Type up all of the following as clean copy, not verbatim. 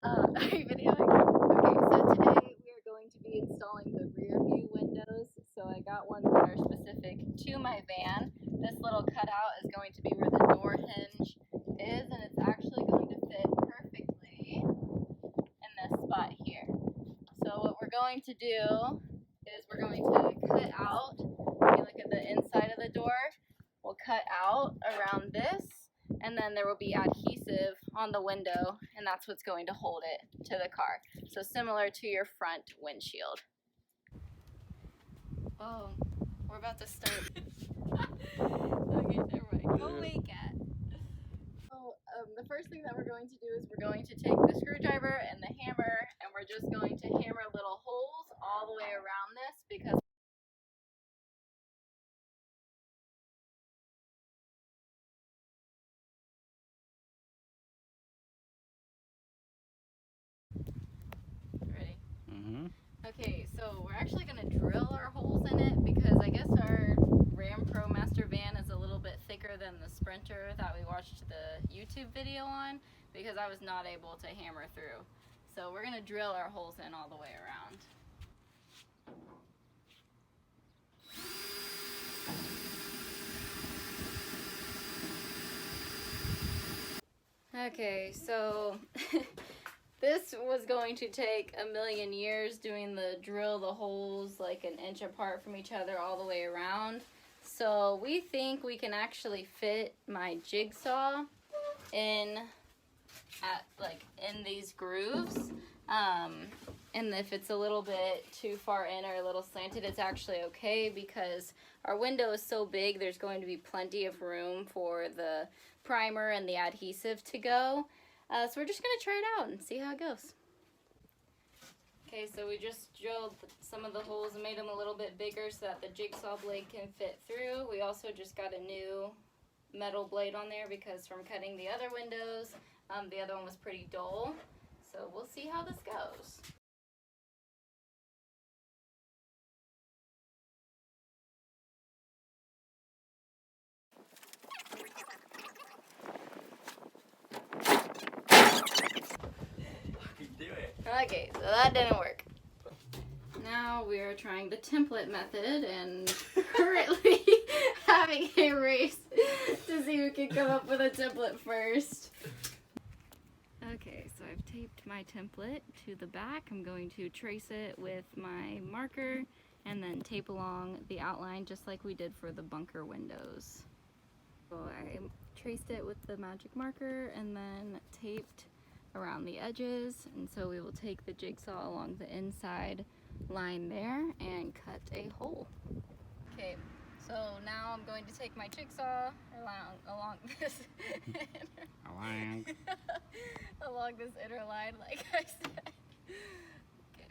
Are you videoing? Okay, so today we are going to be installing the rear view windows. So I got ones that are specific to my van. This little cutout is going to be where the door hinge is, and it's actually going to fit perfectly in this spot here. So what we're going to do is we're going to cut out, if you look at the inside of the door, we'll cut out around this, and then there will be adhesive on the window, and that's what's going to hold it to the car. So similar to your front windshield. Oh, we're about to start. Okay, never mind. Go away, cat. So the first thing that we're going to do is we're going to take the screwdriver and the hammer, and we're just going to hammer little holes all the way around this because ready? Mm-hmm. Okay, so we're actually going to drill our holes in it because I guess our Ram Promaster van is a little bit thicker than the Sprinter that we watched the YouTube video on, because I was not able to hammer through. So we're going to drill our holes in all the way around. Okay, so this was going to take a million years doing the drill the holes like an inch apart from each other all the way around. So we think we can actually fit my jigsaw in these grooves. And if it's a little bit too far in or a little slanted, it's actually okay because our window is so big, there's going to be plenty of room for the primer and the adhesive to go. So we're just gonna try it out and see how it goes. Okay, so we just drilled some of the holes and made them a little bit bigger so that the jigsaw blade can fit through. We also just got a new metal blade on there because from cutting the other windows, the other one was pretty dull. So we'll see how this goes. Okay, so that didn't work. Now we are trying the template method and currently having a race to see who can come up with a template first. Okay, so I've taped my template to the back. I'm going to trace it with my marker and then tape along the outline just like we did for the bunker windows. So I traced it with the magic marker and then taped around the edges, and so we will take the jigsaw along the inside line there and cut a hole. Okay, so now I'm going to take my jigsaw along this along this inner line, like I said. Okay.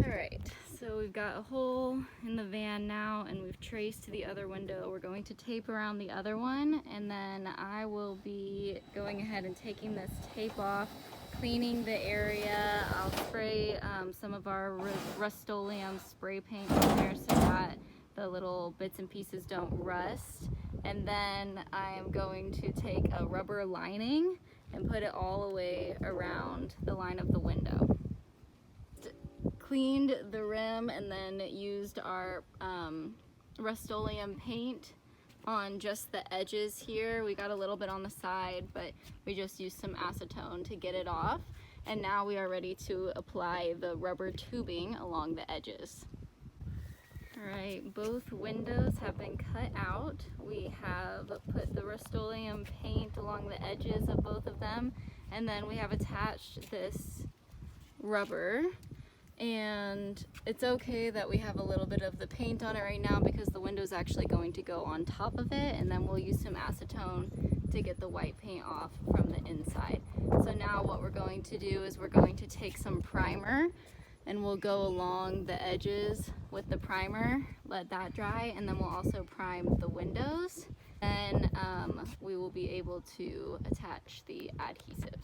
Alright, so we've got a hole in the van now and we've traced the other window. We're going to tape around the other one, and then I will be going ahead and taking this tape off, cleaning the area. I'll spray some of our Rustoleum spray paint on there so that the little bits and pieces don't rust. And then I am going to take a rubber lining and put it all the way around the line of the window. Cleaned the rim and then used our Rustoleum paint on just the edges here. We got a little bit on the side, but we just used some acetone to get it off. And now we are ready to apply the rubber tubing along the edges. Alright, both windows have been cut out. We have put the Rustoleum paint along the edges of both of them, and then we have attached this rubber. And it's okay that we have a little bit of the paint on it right now because the window's actually going to go on top of it, and then we'll use some acetone to get the white paint off from the inside. So now what we're going to do is we're going to take some primer and we'll go along the edges with the primer, let that dry, and then we'll also prime the windows. Then we will be able to attach the adhesive.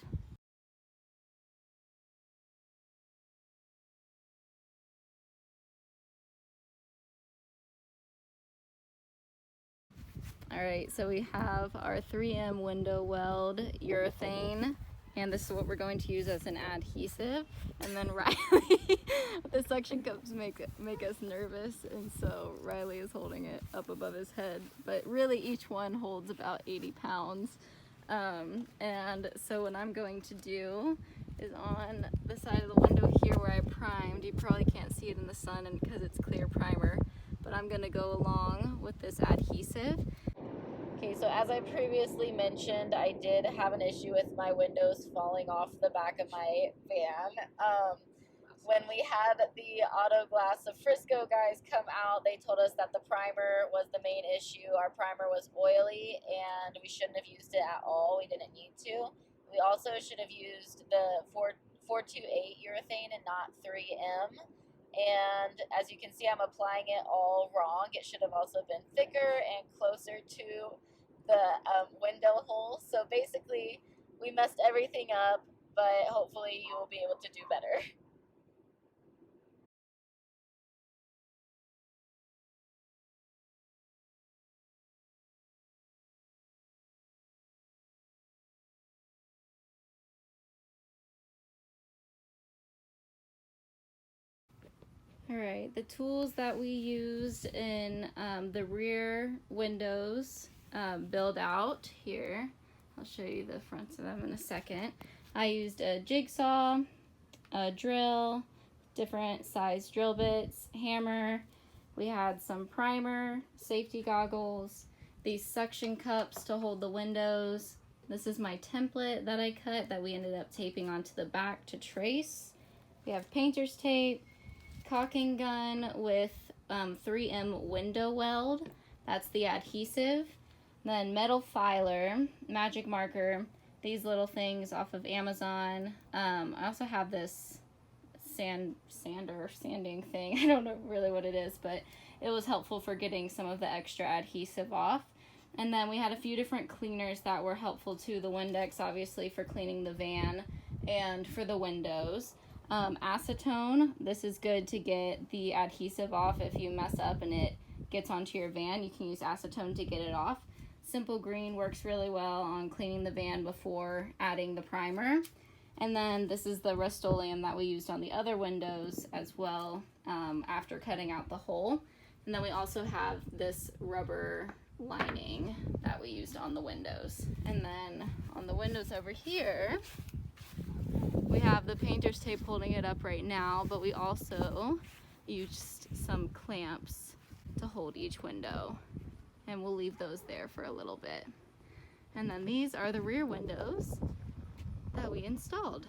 Alright, so we have our 3M Window-Weld urethane, and this is what we're going to use as an adhesive. And then Riley, the suction cups make us nervous, and so Riley is holding it up above his head. But really each one holds about 80 pounds. And so what I'm going to do is on the side of the window here where I primed, you probably can't see it in the sun and because it's clear primer, but I'm going to go along with this adhesive. Okay, so as I previously mentioned, I did have an issue with my windows falling off the back of my van. When we had the Glass of Frisco guys come out, they told us that the primer was the main issue. Our primer was oily and we shouldn't have used it at all. We didn't need to. We also should have used the 428 urethane and not 3M. And as you can see, I'm applying it all wrong. It should have also been thicker and closer to the window hole. So basically, we messed everything up, but hopefully you will be able to do better. Alright, the tools that we used in the rear windows build out here. I'll show you the fronts of them in a second. I used a jigsaw, a drill, different size drill bits, hammer. We had some primer, safety goggles, these suction cups to hold the windows. This is my template that I cut that we ended up taping onto the back to trace. We have painter's tape, caulking gun with 3M Window-Weld, that's the adhesive. Then metal filer, magic marker, these little things off of Amazon. I also have this sanding thing. I don't know really what it is, but it was helpful for getting some of the extra adhesive off. And then we had a few different cleaners that were helpful too. The Windex, obviously, for cleaning the van and for the windows. Acetone, this is good to get the adhesive off if you mess up and it gets onto your van. You can use acetone to get it off. Simple Green works really well on cleaning the van before adding the primer. And then this is the Rustoleum that we used on the other windows as well after cutting out the hole. And then we also have this rubber lining that we used on the windows. And then on the windows over here, we have the painter's tape holding it up right now, but we also used some clamps to hold each window. And we'll leave those there for a little bit. And then these are the rear windows that we installed.